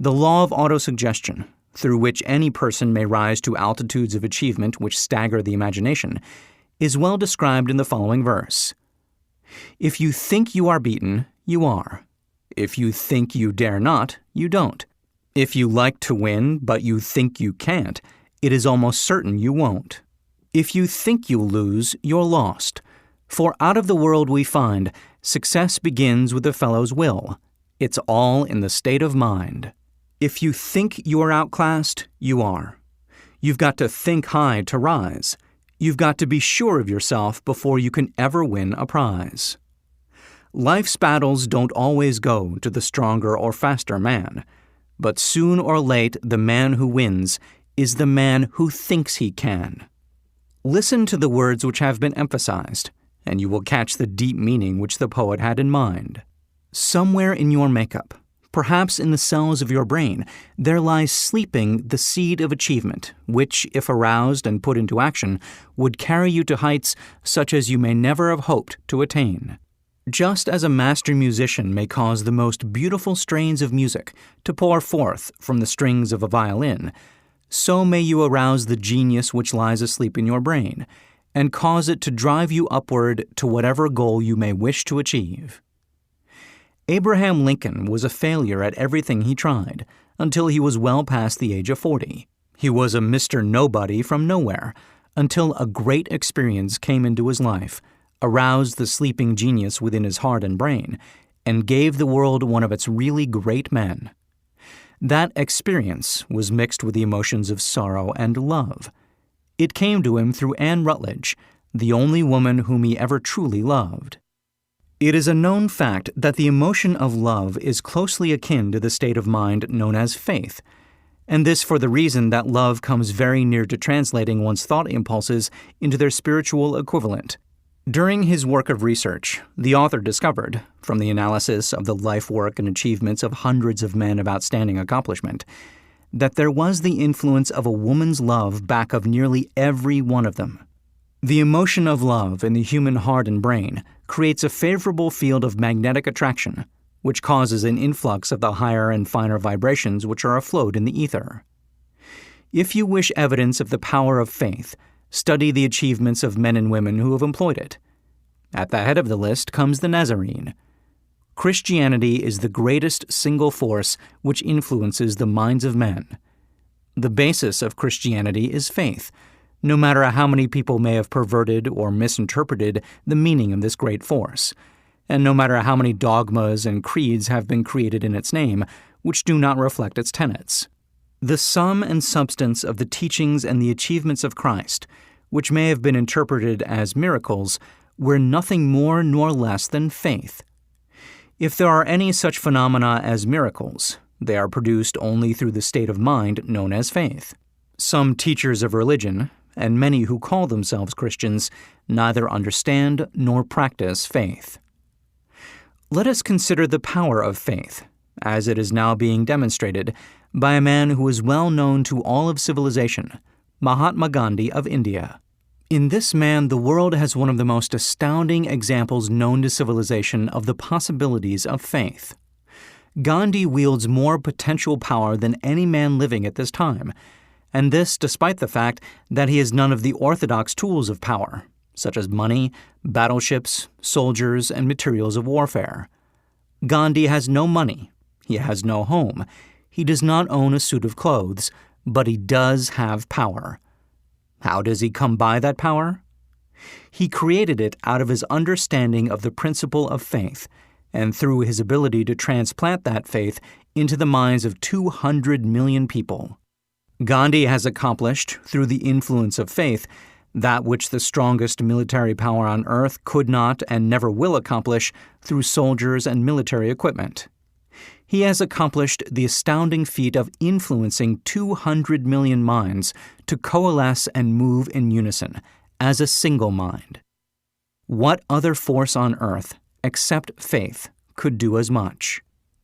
The law of autosuggestion, through which any person may rise to altitudes of achievement which stagger the imagination, is well described in the following verse. If you think you are beaten, you are. If you think you dare not, you don't. If you like to win, but you think you can't, it is almost certain you won't. If you think you'll lose, you're lost. For out of the world we find, success begins with the fellow's will. It's all in the state of mind. If you think you are outclassed, you are. You've got to think high to rise. You've got to be sure of yourself before you can ever win a prize. Life's battles don't always go to the stronger or faster man, but soon or late the man who wins is the man who thinks he can. Listen to the words which have been emphasized, and you will catch the deep meaning which the poet had in mind. Somewhere in your makeup, perhaps in the cells of your brain, there lies sleeping the seed of achievement, which, if aroused and put into action, would carry you to heights such as you may never have hoped to attain. Just as a master musician may cause the most beautiful strains of music to pour forth from the strings of a violin, so may you arouse the genius which lies asleep in your brain, and cause it to drive you upward to whatever goal you may wish to achieve. Abraham Lincoln was a failure at everything he tried, until he was well past the age of 40. He was a Mr. Nobody from nowhere, until a great experience came into his life, aroused the sleeping genius within his heart and brain, and gave the world one of its really great men. That experience was mixed with the emotions of sorrow and love. It came to him through Anne Rutledge, the only woman whom he ever truly loved. It is a known fact that the emotion of love is closely akin to the state of mind known as faith, and this for the reason that love comes very near to translating one's thought impulses into their spiritual equivalent. During his work of research, the author discovered, from the analysis of the life work and achievements of hundreds of men of outstanding accomplishment, that there was the influence of a woman's love back of nearly every one of them. The emotion of love in the human heart and brain creates a favorable field of magnetic attraction, which causes an influx of the higher and finer vibrations which are afloat in the ether. If you wish evidence of the power of faith, study the achievements of men and women who have employed it. At the head of the list comes the Nazarene. Christianity is the greatest single force which influences the minds of men. The basis of Christianity is faith, no matter how many people may have perverted or misinterpreted the meaning of this great force, and no matter how many dogmas and creeds have been created in its name, which do not reflect its tenets. The sum and substance of the teachings and the achievements of Christ, which may have been interpreted as miracles, were nothing more nor less than faith. If there are any such phenomena as miracles, they are produced only through the state of mind known as faith. Some teachers of religion, and many who call themselves Christians, neither understand nor practice faith. Let us consider the power of faith, as it is now being demonstrated by a man who is well known to all of civilization, Mahatma Gandhi of India. In this man, the world has one of the most astounding examples known to civilization of the possibilities of faith. Gandhi wields more potential power than any man living at this time, and this despite the fact that he has none of the orthodox tools of power, such as money, battleships, soldiers, and materials of warfare. Gandhi has no money. He has no home. He does not own a suit of clothes, but he does have power. How does he come by that power? He created it out of his understanding of the principle of faith, and through his ability to transplant that faith into the minds of 200 million people. Gandhi has accomplished, through the influence of faith, that which the strongest military power on earth could not and never will accomplish through soldiers and military equipment. He has accomplished the astounding feat of influencing 200 million minds to coalesce and move in unison, as a single mind. What other force on earth, except faith, could do as much?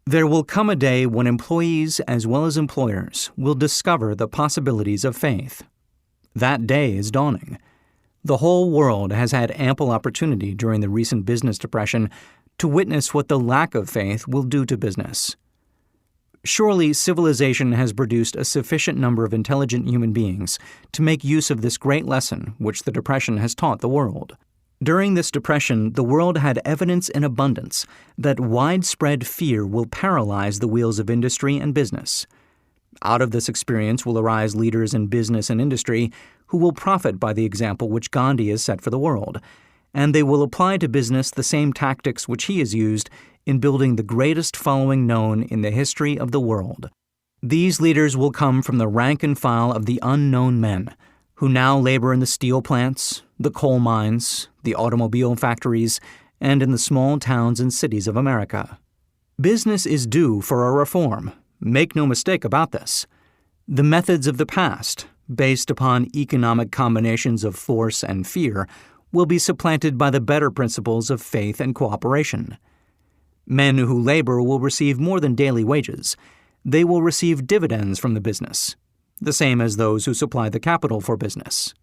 There will come a day when employees as well as employers will discover the possibilities of faith. That day is dawning. The whole world has had ample opportunity during the recent business depression to witness what the lack of faith will do to business. Surely civilization has produced a sufficient number of intelligent human beings to make use of this great lesson which the Depression has taught the world. During this depression, the world had evidence in abundance that widespread fear will paralyze the wheels of industry and business. Out of this experience will arise leaders in business and industry who will profit by the example which Gandhi has set for the world, and they will apply to business the same tactics which he has used in building the greatest following known in the history of the world. These leaders will come from the rank and file of the unknown men, who now labor in the steel plants, the coal mines, the automobile factories, and in the small towns and cities of America. Business is due for a reform. Make no mistake about this. The methods of the past, based upon economic combinations of force and fear, will be supplanted by the better principles of faith and cooperation. Men who labor will receive more than daily wages. They will receive dividends from the business, the same as those who supply the capital for business.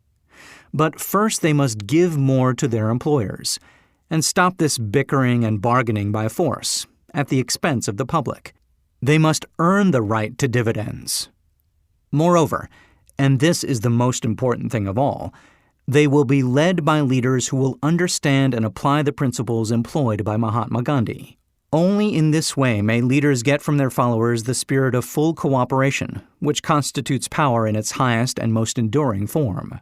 But first they must give more to their employers, and stop this bickering and bargaining by force, at the expense of the public. They must earn the right to dividends. Moreover, and this is the most important thing of all, they will be led by leaders who will understand and apply the principles employed by Mahatma Gandhi. Only in this way may leaders get from their followers the spirit of full cooperation, which constitutes power in its highest and most enduring form.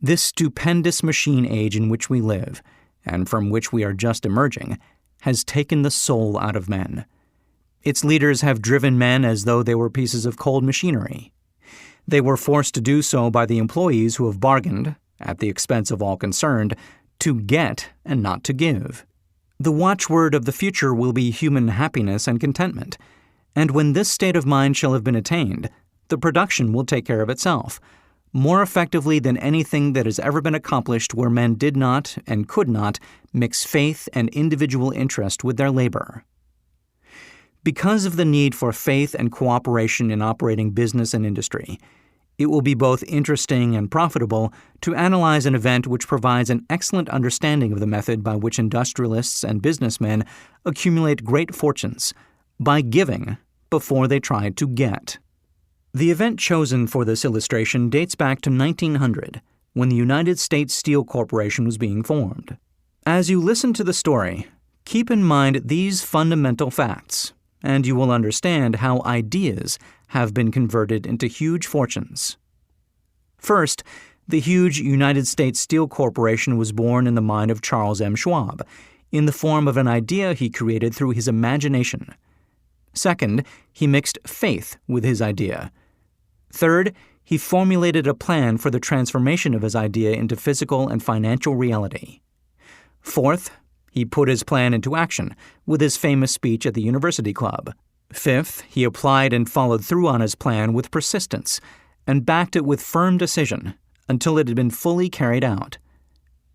This stupendous machine age in which we live, and from which we are just emerging, has taken the soul out of men. Its leaders have driven men as though they were pieces of cold machinery. They were forced to do so by the employees who have bargained, at the expense of all concerned, to get and not to give. The watchword of the future will be human happiness and contentment, and when this state of mind shall have been attained, the production will take care of itself, more effectively than anything that has ever been accomplished where men did not and could not mix faith and individual interest with their labor. Because of the need for faith and cooperation in operating business and industry, it will be both interesting and profitable to analyze an event which provides an excellent understanding of the method by which industrialists and businessmen accumulate great fortunes, by giving before they try to get. The event chosen for this illustration dates back to 1900, when the United States Steel Corporation was being formed. As you listen to the story, keep in mind these fundamental facts, and you will understand how ideas have been converted into huge fortunes. First, the huge United States Steel Corporation was born in the mind of Charles M. Schwab, in the form of an idea he created through his imagination. Second, he mixed faith with his idea. Third, he formulated a plan for the transformation of his idea into physical and financial reality. Fourth, he put his plan into action with his famous speech at the University Club. Fifth, he applied and followed through on his plan with persistence and backed it with firm decision until it had been fully carried out.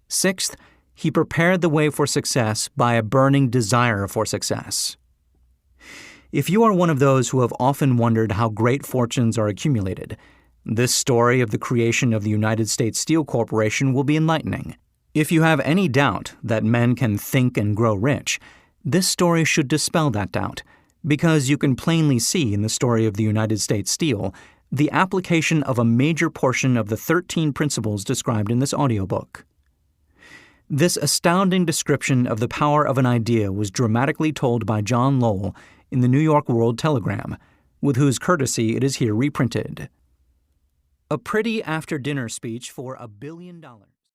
Sixth, he prepared the way for success by a burning desire for success. If you are one of those who have often wondered how great fortunes are accumulated, this story of the creation of the United States Steel Corporation will be enlightening. If you have any doubt that men can think and grow rich, this story should dispel that doubt, because you can plainly see in the story of the United States Steel the application of a major portion of the 13 principles described in this audiobook. This astounding description of the power of an idea was dramatically told by John Lowell in the New York World Telegram, with whose courtesy it is here reprinted. A pretty after-dinner speech for $1 billion.